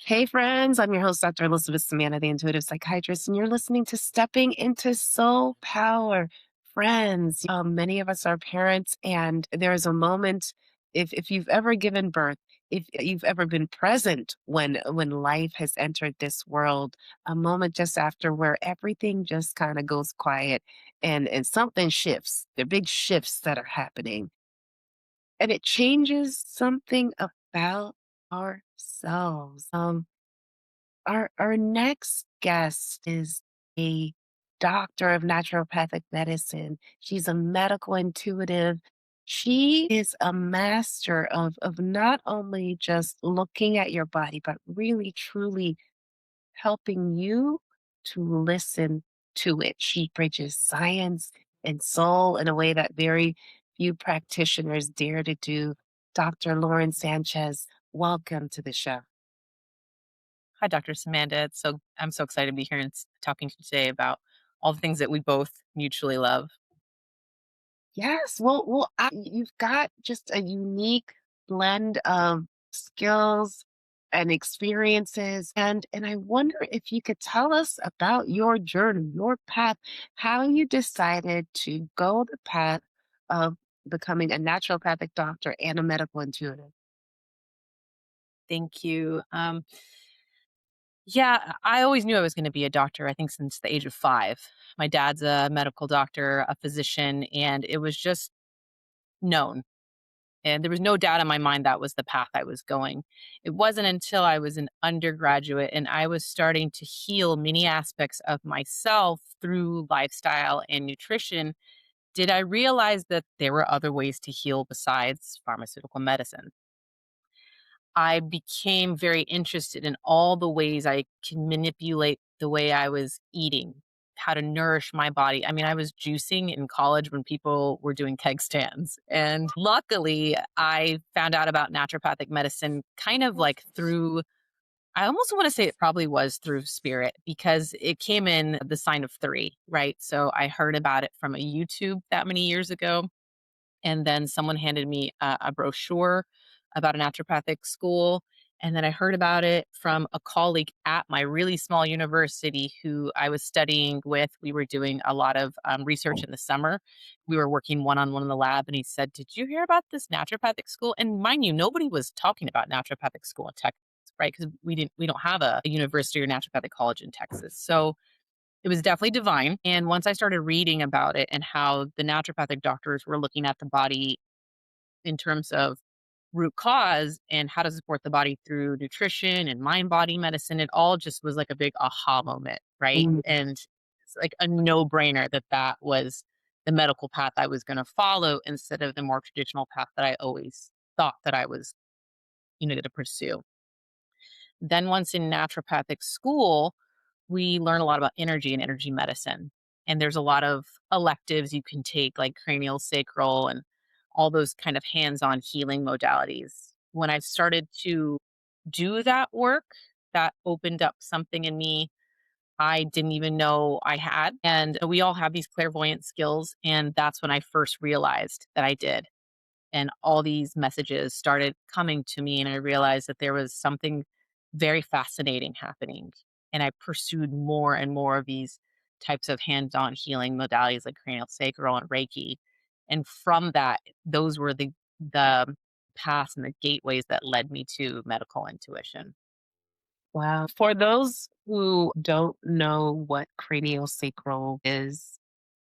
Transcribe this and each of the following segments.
Hey, friends, I'm your host, Dr. Elizabeth Ssemanda, the intuitive psychiatrist, and you're listening to Stepping into Soul Power. Friends, many of us are parents, and there is a moment, if you've ever given birth, if you've ever been present when life has entered this world, a moment just after where everything just kind of goes quiet and something shifts. There are big shifts that are happening, and it changes something about ourselves. Our next guest is a doctor of naturopathic medicine. She's a medical intuitive. She is a master of not only just looking at your body, but really truly helping you to listen to it. She bridges science and soul in a way that very few practitioners dare to do. Dr. Lauren Sanchez, welcome to the show. Hi, Dr. Ssemanda. I'm so excited to be here and talking to you today about all the things that we both mutually love. Yes, you've got just a unique blend of skills and experiences, and I wonder if you could tell us about your journey, your path, how you decided to go the path of becoming a naturopathic doctor and a medical intuitive. Thank you. Yeah, I always knew I was going to be a doctor. I think since the age of 5. My dad's a medical doctor, a physician, and it was just known. And there was no doubt in my mind that was the path I was going. It wasn't until I was an undergraduate and I was starting to heal many aspects of myself through lifestyle and nutrition did I realize that there were other ways to heal besides pharmaceutical medicine. I became very interested in all the ways I can manipulate the way I was eating, how to nourish my body. I mean, I was juicing in college when people were doing keg stands. And luckily, I found out about naturopathic medicine kind of like through, I almost want to say it probably was through spirit because it came in the sign of three, right? So I heard about it from a YouTube that many years ago. And then someone handed me a brochure about a naturopathic school. And then I heard about it from a colleague at my really small university who I was studying with. We were doing a lot of research in the summer. We were working one on one in the lab, and he said, "Did you hear about this naturopathic school?" And mind you, nobody was talking about naturopathic school in Texas, right? Because we don't have a university or naturopathic college in Texas. So it was definitely divine, and once I started reading about it and how the naturopathic doctors were looking at the body in terms of root cause and how to support the body through nutrition and mind-body medicine, it all just was like a big aha moment, right? Mm. And it's like a no-brainer that that was the medical path I was gonna follow instead of the more traditional path that I always thought that I was, gonna pursue. Then once in naturopathic school, we learn a lot about energy and energy medicine. And there's a lot of electives you can take, like craniosacral and all those kind of hands on healing modalities. When I started to do that work, that opened up something in me I didn't even know I had. And we all have these clairvoyant skills. And that's when I first realized that I did. And all these messages started coming to me, and I realized that there was something very fascinating happening. And I pursued more and more of these types of hands-on healing modalities like craniosacral and Reiki. And from that, those were the paths and the gateways that led me to medical intuition. Wow. For those who don't know what craniosacral is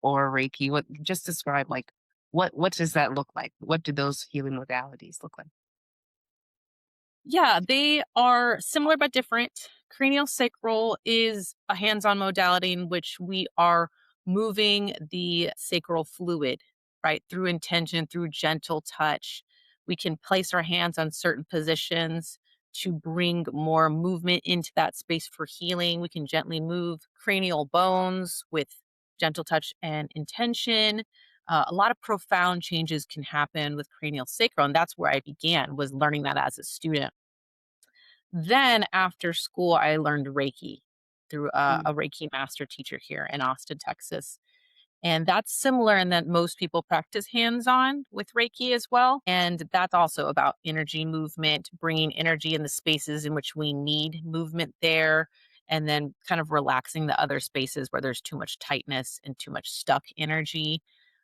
or Reiki, what just describe like what does that look like? What do those healing modalities look like? Yeah, they are similar but different. Craniosacral is a hands on modality in which we are moving the sacral fluid, right, through intention, through gentle touch. We can place our hands on certain positions to bring more movement into that space for healing. We can gently move cranial bones with gentle touch and intention. A lot of profound changes can happen with cranial sacral, and that's where I began was learning that as a student. Then after school, I learned Reiki through a Reiki master teacher here in Austin, Texas. And that's similar in that most people practice hands on with Reiki as well. And that's also about energy movement, bringing energy in the spaces in which we need movement there, and then kind of relaxing the other spaces where there's too much tightness and too much stuck energy.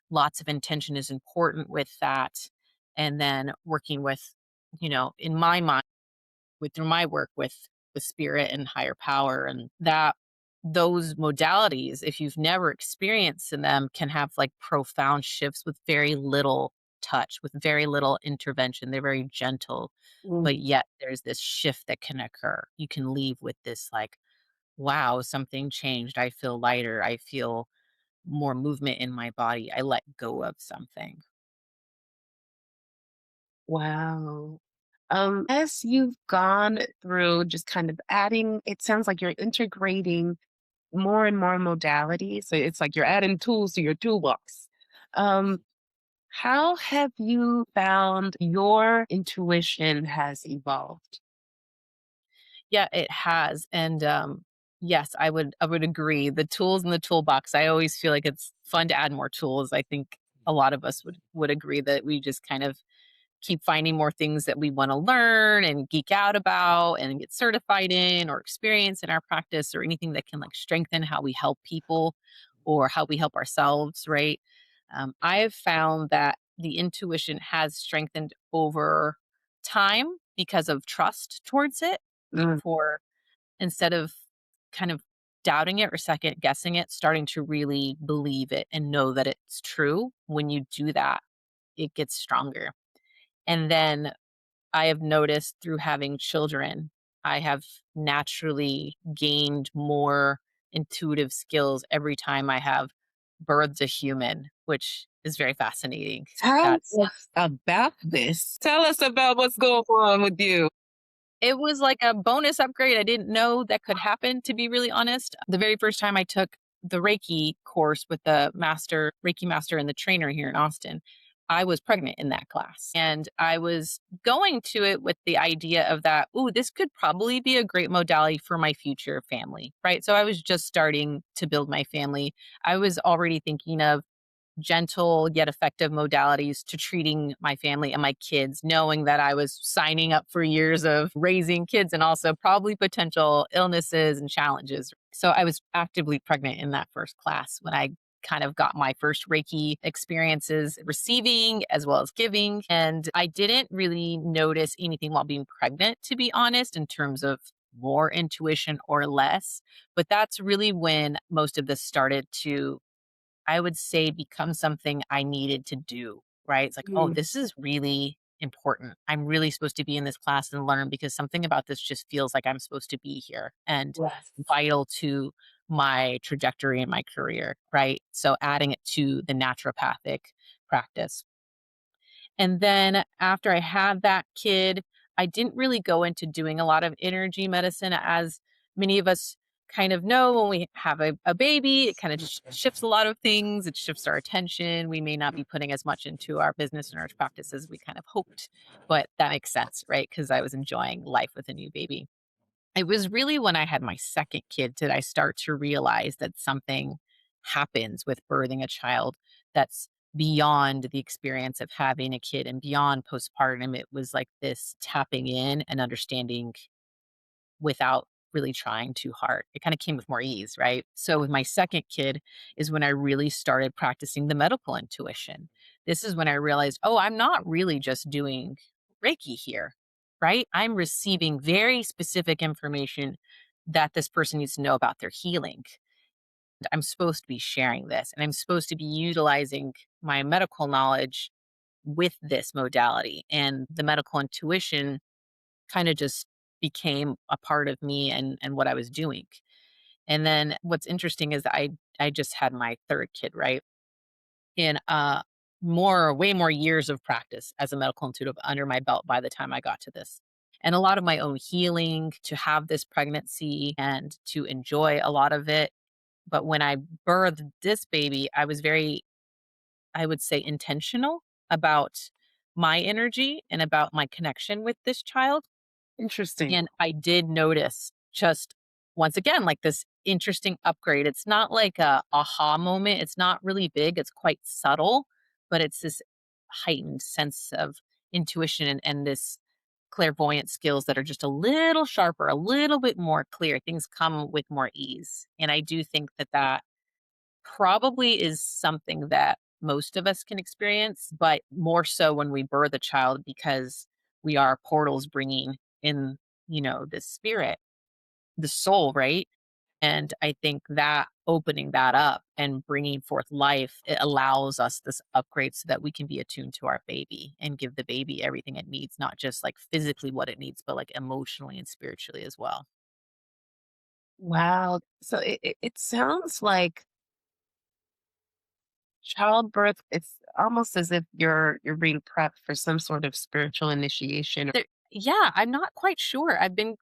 Lots of intention is important with that. And then working with, in my mind, with through my work with spirit and higher power, and that those modalities, if you've never experienced in them, can have like profound shifts with very little touch, with very little intervention. They're very gentle, Mm. but yet there's this shift that can occur. You can leave with this like, wow, something changed. I feel lighter. I feel more movement in my body. I let go of something. Wow. As you've gone through just kind of adding, it sounds like you're integrating more and more modalities. So it's like you're adding tools to your toolbox. Um, how have you found your intuition has evolved? Yeah, it has, and, yes, I would agree. The tools in the toolbox, I always feel like it's fun to add more tools. I think a lot of us would agree that we just kind of keep finding more things that we wanna learn and geek out about and get certified in or experience in our practice, or anything that can, like, strengthen how we help people or how we help ourselves, right? I have found that the intuition has strengthened over time because of trust towards it, Mm, for instead of kind of doubting it or second guessing it, starting to really believe it and know that it's true. When you do that, it gets stronger. And then I have noticed through having children, I have naturally gained more intuitive skills every time I have birthed a human, which is very fascinating. tell That's us about this. Tell us about what's going on with you. It was like a bonus upgrade I didn't know that could happen, to be really honest. The very first time I took the Reiki course with the Reiki master and the trainer here in Austin, I was pregnant in that class. And I was going to it with the idea of that, ooh, this could probably be a great modality for my future family, right? So I was just starting to build my family. I was already thinking of gentle yet effective modalities to treating my family and my kids, knowing that I was signing up for years of raising kids and also probably potential illnesses and challenges. So I was actively pregnant in that first class when I kind of got my first Reiki experiences receiving as well as giving. And I didn't really notice anything while being pregnant, to be honest, in terms of more intuition or less. But that's really when most of this started to, I would say, become something I needed to do, right? It's like, oh, Mm, this is really important. I'm really supposed to be in this class and learn because something about this just feels like I'm supposed to be here and yes. vital to my trajectory in my career, right? So adding it to the naturopathic practice. And then after I had that kid, I didn't really go into doing a lot of energy medicine. As many of us kind of know, when we have a baby, it kind of shifts a lot of things. It shifts our attention. We may not be putting as much into our business and our practice as we kind of hoped, but that makes sense, right? Because I was enjoying life with a new baby. It was really when I had my second kid did I start to realize that something happens with birthing a child that's beyond the experience of having a kid and beyond postpartum. It was like this tapping in and understanding without really trying too hard. It kind of came with more ease, right? So with my second kid is when I really started practicing the medical intuition. This is when I realized, oh, I'm not really just doing Reiki here, right? I'm receiving very specific information that this person needs to know about their healing. I'm supposed to be sharing this and I'm supposed to be utilizing my medical knowledge with this modality. And the medical intuition kind of just became a part of me and what I was doing. And then what's interesting is I just had my third kid, right? In way more years of practice as a medical intuitive under my belt by the time I got to this. And a lot of my own healing to have this pregnancy and to enjoy a lot of it. But when I birthed this baby, I was very, I would say, intentional about my energy and about my connection with this child. Interesting. And I did notice just once again, like this interesting upgrade. It's not like a aha moment. It's not really big. It's quite subtle, but it's this heightened sense of intuition and this clairvoyant skills that are just a little sharper, a little bit more clear. Things come with more ease. And I do think that that probably is something that most of us can experience, but more so when we birth a child because we are portals bringing in, the spirit, the soul, right? And I think that opening that up and bringing forth life, it allows us this upgrade so that we can be attuned to our baby and give the baby everything it needs, not just like physically what it needs, but like emotionally and spiritually as well. Wow. So it sounds like childbirth, it's almost as if you're being prepped for some sort of spiritual initiation. Yeah, I'm not quite sure. I've been,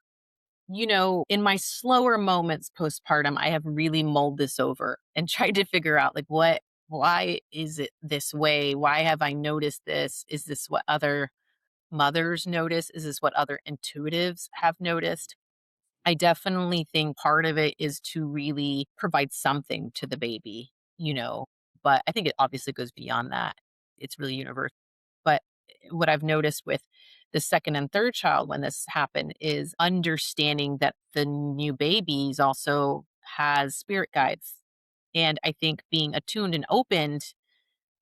in my slower moments postpartum, I have really mulled this over and tried to figure out like why is it this way? Why have I noticed this? Is this what other mothers notice? Is this what other intuitives have noticed? I definitely think part of it is to really provide something to the baby, but I think it obviously goes beyond that. It's really universal. But what I've noticed with the second and third child when this happened is understanding that the new babies also has spirit guides. And I think being attuned and opened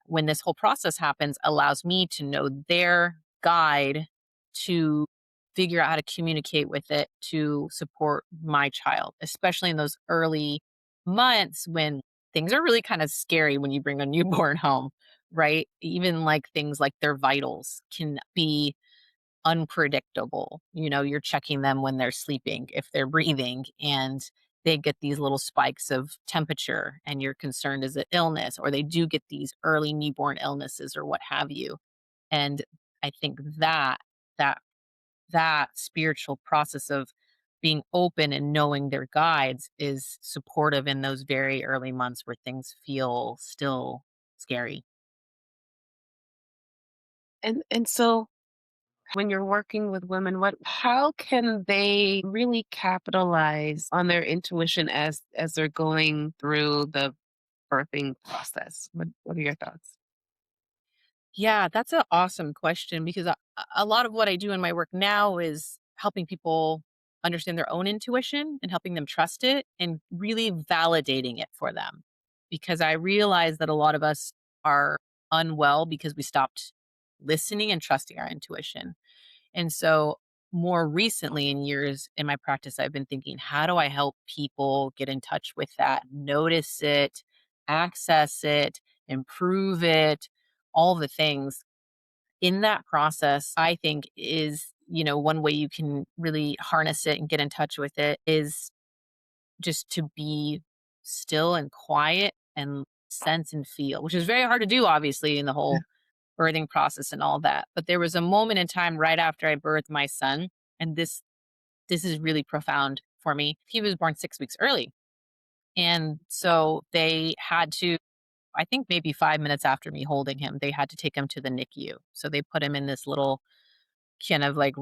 when this whole process happens allows me to know their guide to figure out how to communicate with it to support my child, especially in those early months when things are really kind of scary when you bring a newborn home, right? Even like things like their vitals can be unpredictable. You're checking them when they're sleeping, if they're breathing, and they get these little spikes of temperature, and you're concerned is it illness, or they do get these early newborn illnesses or what have you. And I think that that spiritual process of being open and knowing their guides is supportive in those very early months where things feel still scary. And so when you're working with women, how can they really capitalize on their intuition as they're going through the birthing process? What are your thoughts? Yeah, that's an awesome question because a lot of what I do in my work now is helping people understand their own intuition and helping them trust it and really validating it for them. Because I realize that a lot of us are unwell because we stopped listening and trusting our intuition. And so, more recently in years in my practice, I've been thinking, how do I help people get in touch with that, notice it, access it, improve it, all the things. In that process, I think is, one way you can really harness it and get in touch with it is just to be still and quiet and sense and feel, which is very hard to do, obviously, in the whole birthing process and all that. But there was a moment in time right after I birthed my son, and this is really profound for me. He was born 6 weeks early. And so they had to, I think maybe 5 minutes after me holding him, they had to take him to the NICU. So they put him in this little kind of like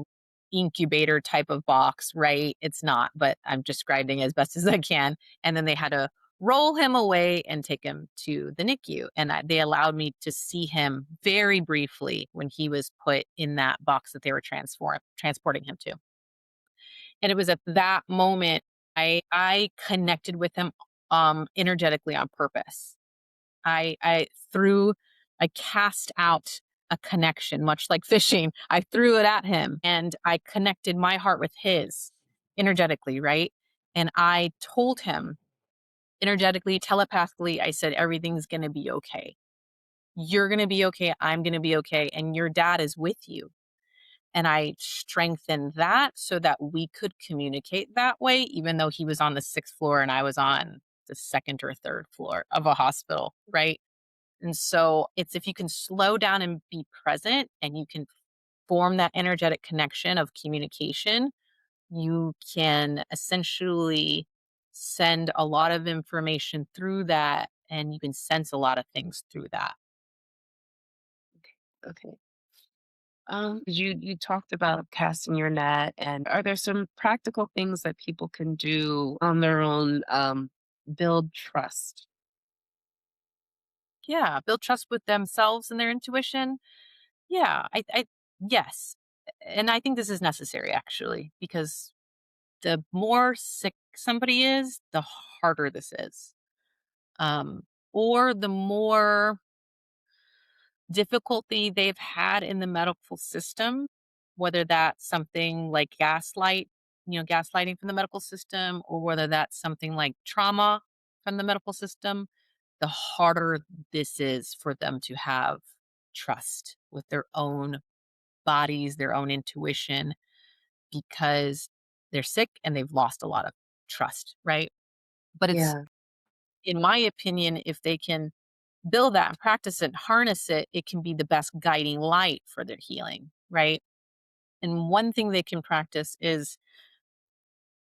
incubator type of box, right? It's not, but I'm describing it as best as I can. And then they had to roll him away and take him to the NICU. And they allowed me to see him very briefly when he was put in that box that they were transporting him to. And it was at that moment I connected with him energetically on purpose. I threw I cast out a connection, much like fishing. I threw it at him and I connected my heart with his energetically, right? And I told him energetically, telepathically, I said, everything's going to be okay. You're going to be okay. I'm going to be okay. And your dad is with you. And I strengthened that so that we could communicate that way, even though he was on the sixth floor and I was on the second or third floor of a hospital, right? And so it's if you can slow down and be present and you can form that energetic connection of communication, you can essentially send a lot of information through that and you can sense a lot of things through that. Okay. You talked about casting your net, and are there some practical things that people can do on their own, build trust? Yeah, build trust with themselves and their intuition. Yeah, I yes. And I think this is necessary actually because the more sick somebody is, the harder this is. Um, or the more difficulty they've had in the medical system, whether that's something like gaslighting from the medical system, or whether that's something like trauma from the medical system, the harder this is for them to have trust with their own bodies, their own intuition, because they're sick and they've lost a lot of trust, right? But it's, Yeah. in my opinion, if they can build that and practice it, harness it, it can be the best guiding light for their healing, right? And one thing they can practice is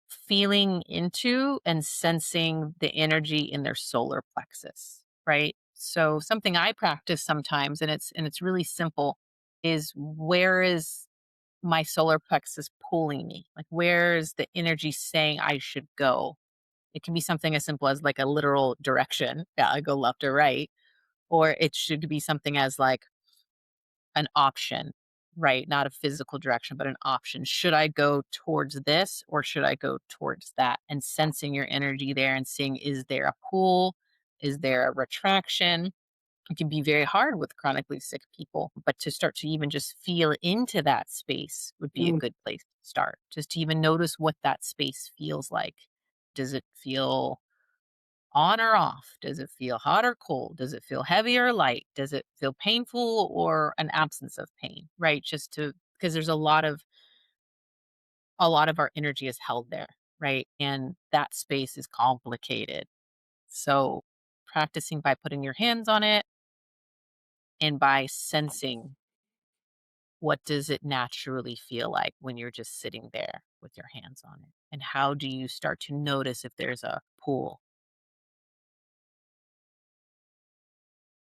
feeling into and sensing the energy in their solar plexus, right? So something I practice sometimes, and it's really simple, is where is my solar plexus pulling me? Like where is the energy saying I should go? It can be something as simple as like a literal direction. Yeah, I go left or right. Or it should be something as like an option, right? Not a physical direction, but an option. Should I go towards this or should I go towards that? And sensing your energy there and seeing, is there a pull? Is there a retraction? It can be very hard with chronically sick people, but to start to even just feel into that space would be a Mm, good place to start. Just to even notice what that space feels like. Does it feel on or off? Does it feel hot or cold? Does it feel heavy or light? Does it feel painful or an absence of pain? Right? Just to, because there's a lot of our energy is held there, right? And that space is complicated. So practicing by putting your hands on it and by sensing, what does it naturally feel like when you're just sitting there with your hands on it? And how do you start to notice if there's a pull?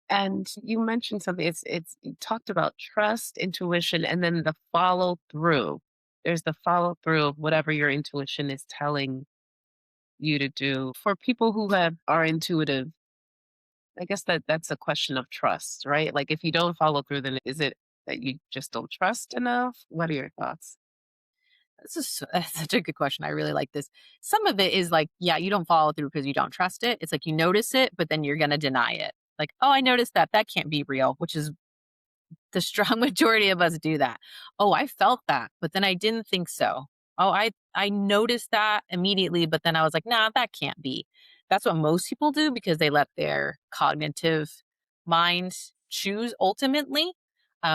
and you mentioned something, it's you talked about trust, intuition, and then the follow through. There's the follow through of whatever your intuition is telling you to do. For people who are intuitive, I guess that's a question of trust, right? Like if you don't follow through, then is it that you just don't trust enough? What are your thoughts? This is such a good question. I really like this. Some of it is like, yeah, you don't follow through because you don't trust it. It's like you notice it, but then you're going to deny it. Like, oh, I noticed that. That can't be real, which is the strong majority of us do that. Oh, I felt that, but then I didn't think so. Oh, I noticed that immediately, but then I was like, nah, that can't be. That's what most people do because they let their cognitive mind choose ultimately.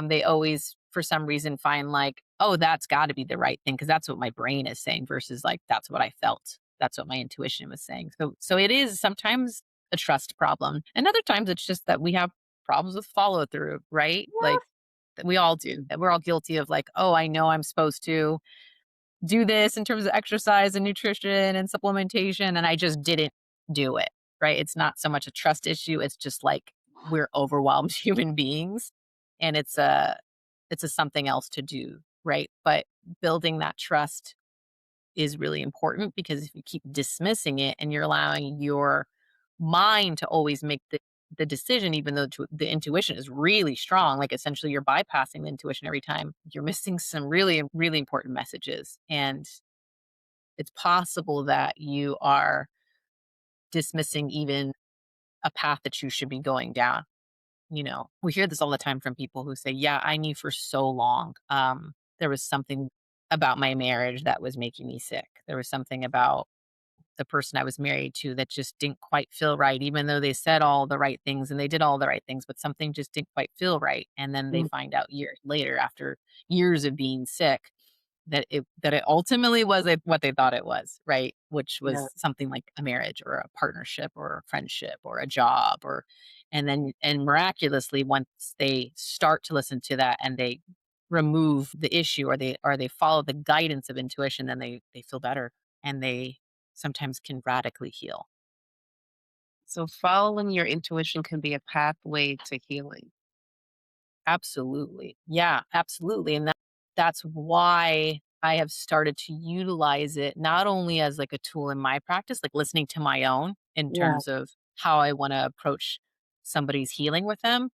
They always, for some reason, find like, oh, that's got to be the right thing because that's what my brain is saying versus like that's what I felt. That's what my intuition was saying. So it is sometimes a trust problem, and other times it's just that we have problems with follow through, right? Like that we all do. That we're all guilty of like, oh, I know I'm supposed to do this in terms of exercise and nutrition and supplementation, and I just didn't do it. Right. It's not so much a trust issue. It's just like we're overwhelmed human beings. And it's a something else to do. Right. But building that trust is really important because if you keep dismissing it and you're allowing your mind to always make the decision, even though the intuition is really strong, like essentially you're bypassing the intuition every time, you're missing some really, really important messages. And it's possible that you are dismissing even a path that you should be going down. We hear this all the time from people who say, yeah, I knew for so long. There was something about my marriage that was making me sick. There was something about the person I was married to that just didn't quite feel right, even though they said all the right things and they did all the right things, but something just didn't quite feel right. And then they Mm, find out years later, after years of being sick, that it ultimately wasn't what they thought it was, right? Which yeah. was something like a marriage or a partnership or a friendship or a job and miraculously once they start to listen to that and they remove the issue or they follow the guidance of intuition, then they feel better and they sometimes can radically heal. So following your intuition can be a pathway to healing. Absolutely. Yeah, absolutely. And that's why I have started to utilize it not only as like a tool in my practice, like listening to my own in Yeah. terms of how I want to approach somebody's healing with them,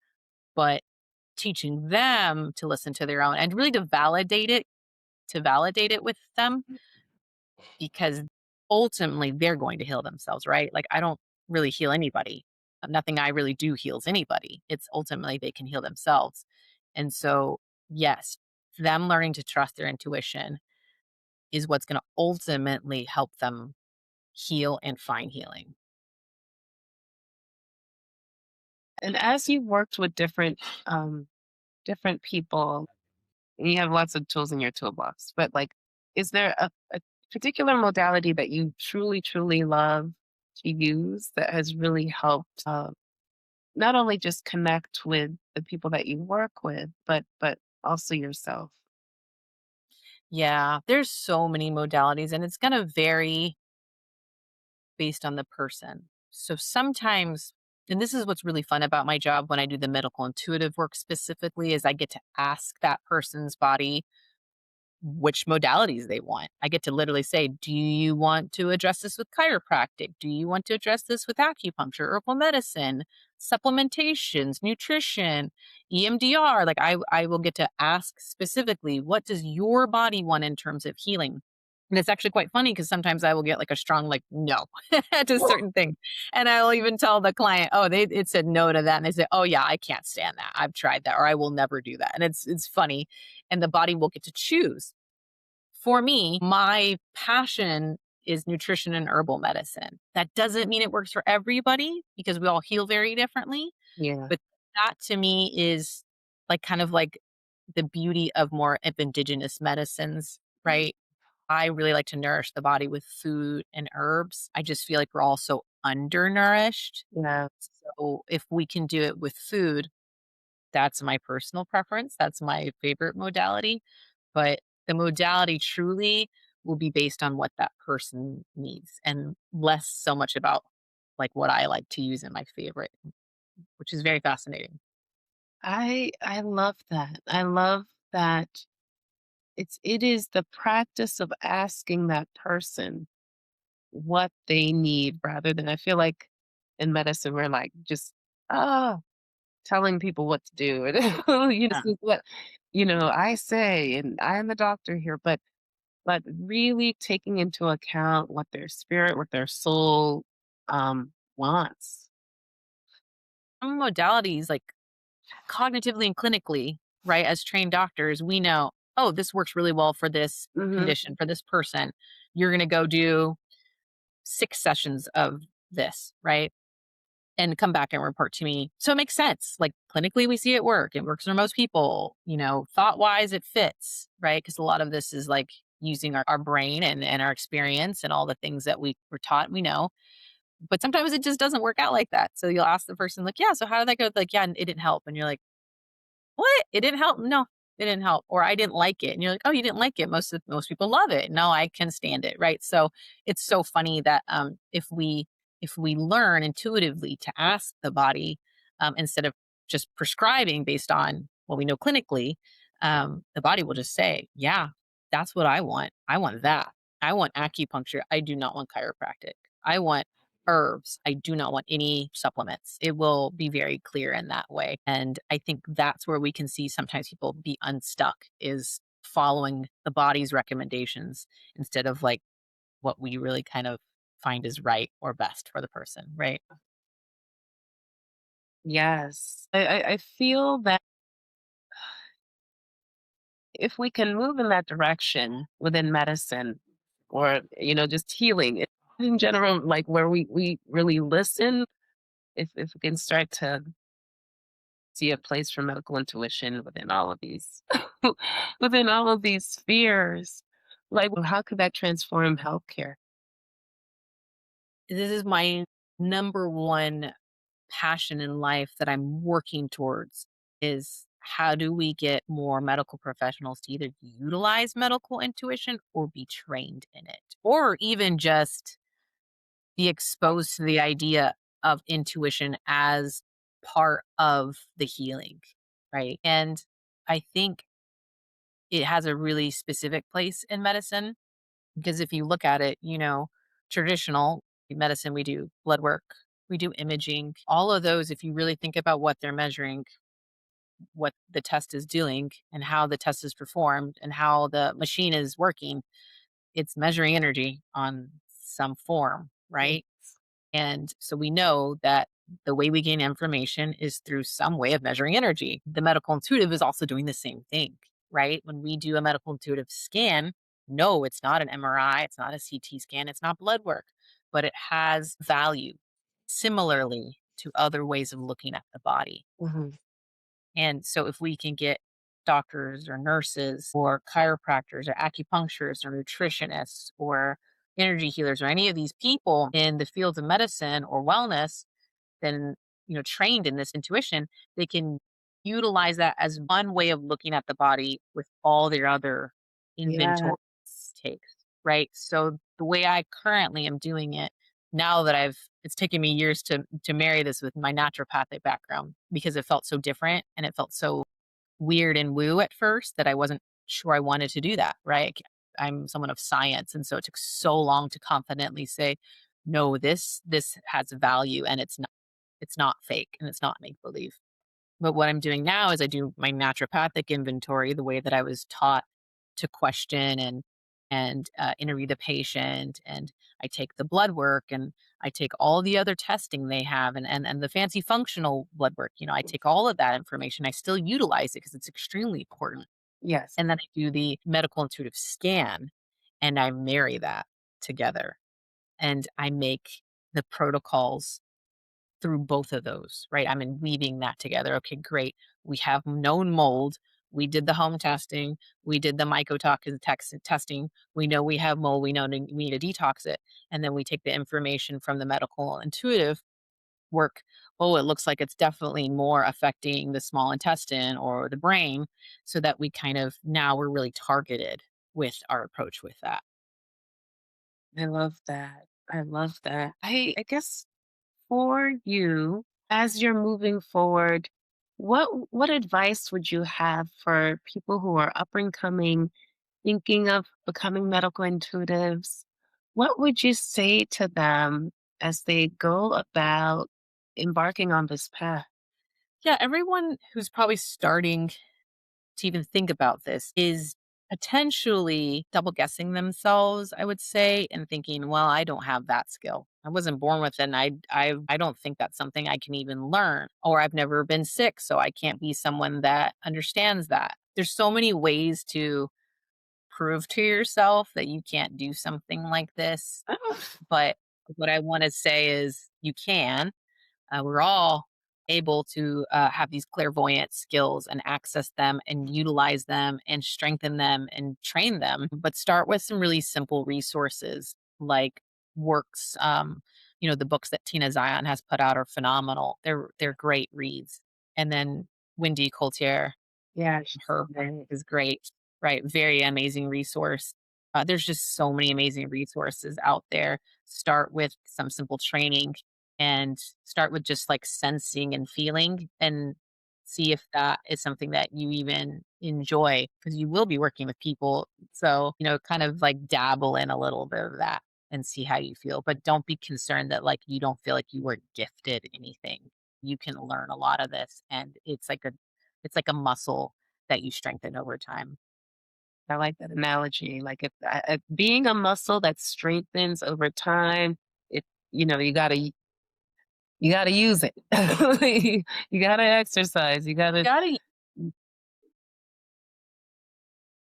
but teaching them to listen to their own and really to validate it with them because ultimately they're going to heal themselves, right? Like I don't really heal anybody. Nothing I really do heals anybody. It's ultimately they can heal themselves. And so, yes, them learning to trust their intuition is what's going to ultimately help them heal and find healing. And as you worked with different people, and you have lots of tools in your toolbox, but like, is there a particular modality that you truly, truly love to use that has really helped not only just connect with the people that you work with, but also yourself? Yeah, there's so many modalities and it's going to vary based on the person. So sometimes, and this is what's really fun about my job when I do the medical intuitive work specifically, is I get to ask that person's body which modalities they want. I get to literally say, do you want to address this with chiropractic? Do you want to address this with acupuncture, herbal medicine, supplementations, nutrition, EMDR? Like I will get to ask specifically, what does your body want in terms of healing? And it's actually quite funny because sometimes I will get like a strong like no to certain things. And I'll even tell the client, oh, it said no to that. And they say, oh yeah, I can't stand that. I've tried that or I will never do that. And it's funny. And the body will get to choose. For me, my passion is nutrition and herbal medicine. That doesn't mean it works for everybody because we all heal very differently. Yeah. But that to me is like kind of like the beauty of indigenous medicines, right? I really like to nourish the body with food and herbs. I just feel like we're all so undernourished. Yeah. So if we can do it with food, that's my personal preference. That's my favorite modality. But the modality truly will be based on what that person needs and less so much about like what I like to use in my favorite, which is very fascinating. I love that. I love that it is the practice of asking that person what they need rather than I feel like in medicine we're like just oh telling people what to do. This Yeah. is what I say and I am the doctor here, but really taking into account what their spirit, what their soul wants. Some modalities, like cognitively and clinically, right, as trained doctors, we know, oh, this works really well for this Hmm. condition, for this person. You're going to go do 6 sessions of this, right? And come back and report to me. So it makes sense. Like clinically, we see it work. It works for most people. Thought wise, it fits, right? Because a lot of this is like using our brain and our experience and all the things that we were taught we know. But sometimes it just doesn't work out like that. So you'll ask the person, like, yeah, so how did that go? Like, yeah, it didn't help. And you're like, what? It didn't help? No, it didn't help. Or I didn't like it. And you're like, oh, you didn't like it. Most people love it. No, I can stand it. Right. So it's so funny that if we learn intuitively to ask the body instead of just prescribing based on what we know clinically, the body will just say, yeah, that's what I want. I want that. I want acupuncture. I do not want chiropractic. I want herbs. I do not want any supplements. It will be very clear in that way. And I think that's where we can see sometimes people be unstuck is following the body's recommendations instead of like what we really kind of find is right or best for the person, right? Yes. I feel that if we can move in that direction within medicine or, just healing in general, like where we really listen, if we can start to see a place for medical intuition within all of these within all of these spheres, like how could that transform healthcare? This is my number one passion in life that I'm working towards is how do we get more medical professionals to either utilize medical intuition or be trained in it or even just be exposed to the idea of intuition as part of the healing. right? And I think it has a really specific place in medicine because if you look at it, traditional medicine, we do blood work, we do imaging, all of those, if you really think about what they're measuring, what the test is doing, and how the test is performed, and how the machine is working, it's measuring energy on some form, Yeah. right? And so we know that the way we gain information is through some way of measuring energy. The medical intuitive is also doing the same thing, right? When we do a medical intuitive scan, no, it's not an MRI, it's not a CT scan, it's not blood work, but it has value similarly to other ways of looking at the body. Mhm. And so if we can get doctors or nurses or chiropractors or acupuncturists or nutritionists or energy healers or any of these people in the fields of medicine or wellness, then trained in this intuition, they can utilize that as one way of looking at the body with all their other inventory Yes. takes, right? So the way I currently am doing it now that it's taken me years to marry this with my naturopathic background because it felt so different and it felt so weird and woo at first that I wasn't sure I wanted to do that, right? I'm someone of science, and so it took so long to confidently say, no, this has value and it's not fake and it's not make believe. But what I'm doing now is I do my naturopathic inventory the way that I was taught to question and interview the patient, and I take the blood work and I take all the other testing they have and the fancy functional blood work. I take all of that information. I still utilize it because it's extremely important. Yes. And then I do the medical intuitive scan and I marry that together and I make the protocols through both of those, right? I'm in weaving that together. Okay, great. We have known mold. We did the home testing. We did the mycotoxin testing. We know we have mold. We know we need to detox it. And then we take the information from the medical intuitive work. Oh, it looks like it's definitely more affecting the small intestine or the brain, so that we kind of now we're really targeted with our approach with that. I love that. I love that. I guess for you, as you're moving forward, what advice would you have for people who are up and coming, thinking of becoming medical intuitives? What would you say to them as they go about embarking on this path? Yeah, everyone who's probably starting to even think about this is potentially double guessing themselves, I would say, and thinking, well, I don't have that skill. I wasn't born with it and I don't think that's something I can even learn. Or I've never been sick, so I can't be someone that understands that. There's so many ways to prove to yourself that you can't do something like this. But what I want to say is you can. We're all able to have these clairvoyant skills and access them and utilize them and strengthen them and train them. But start with some really simple resources like works. The books that Tina Zion has put out are phenomenal. They're great reads. And then Wendy Coultier, Yeah, she's her book great. is great, right? Very amazing resource. There's just so many amazing resources out there. Start with some simple training and start with just like sensing and feeling and see if that is something that you even enjoy because you will be working with people. So, kind of like dabble in a little bit of that and see how you feel. But don't be concerned that like you don't feel like you were gifted anything. You can learn a lot of this and it's like a muscle that you strengthen over time. I like that analogy. Like if being a muscle that strengthens over time, it you gotta use it. You gotta exercise. You gotta. Gotta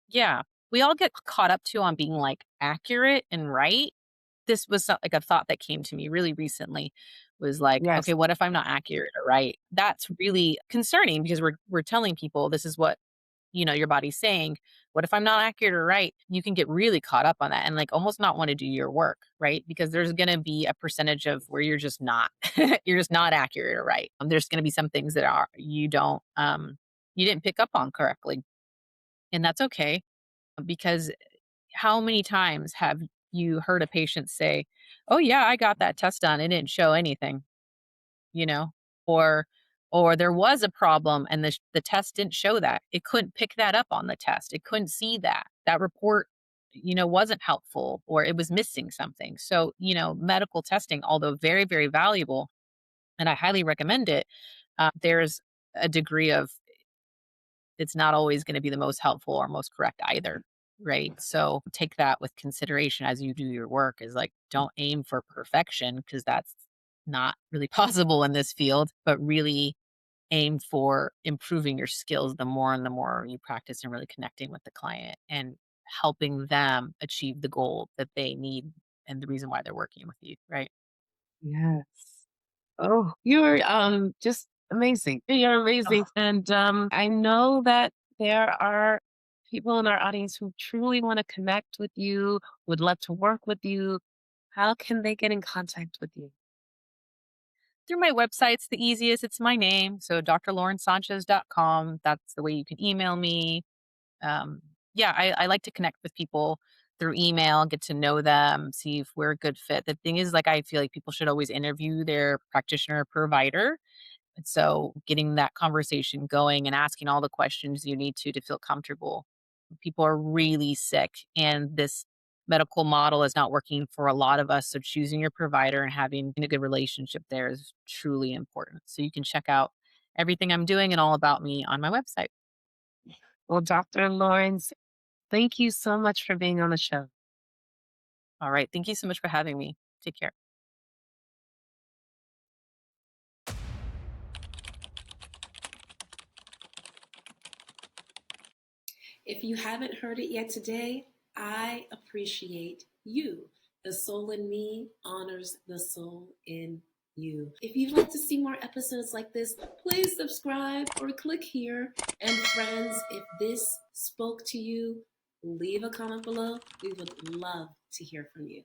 Yeah. We all get caught up too on being like accurate and right. This was like a thought that came to me really recently was like, Yes. okay, what if I'm not accurate or right? That's really concerning because we're telling people this is what your body's saying. What if I'm not accurate or right? You can get really caught up on that and like almost not want to do your work, right? Because there's going to be a percentage of where you're just not, you're just not accurate or right. There's going to be some things that are you didn't pick up on correctly, and that's okay because how many times have you heard a patient say, "Oh yeah, I got that test done. It didn't show anything," you know, or or there was a problem and the test didn't show that. It couldn't pick that up on the test. It couldn't see that. That report, wasn't helpful or it was missing something. So, medical testing, although very, very valuable, and I highly recommend it, there's a degree of it's not always going to be the most helpful or most correct either. Right. So take that with consideration as you do your work is like, don't aim for perfection because that's not really possible in this field, but really aim for improving your skills the more and the more you practice and really connecting with the client and helping them achieve the goal that they need and the reason why they're working with you. Right. Yes. Oh, you're just amazing. You're Oh, amazing. And I know that there are people in our audience who truly want to connect with you, would love to work with you. How can they get in contact with you? through my website's the easiest. It's my name. So drlaurensanchez.com. That's the way you can email me. Um, yeah, I like to connect with people through email, get to know them, see if we're a good fit. The thing is, like, I feel like people should always interview their practitioner or provider. And so getting that conversation going and asking all the questions you need to feel comfortable. People are really sick and this medical model is not working for a lot of us. So choosing your provider and having a good relationship there is truly important. So you can check out everything I'm doing and all about me on my website. Well, Dr. Lawrence, thank you so much for being on the show. All right. Thank you so much for having me. Take care. If you haven't heard it yet today, I appreciate you. The soul in me honors the soul in you. If you'd like to see more episodes like this, please subscribe or click here. And friends, if this spoke to you, leave a comment below. We would love to hear from you.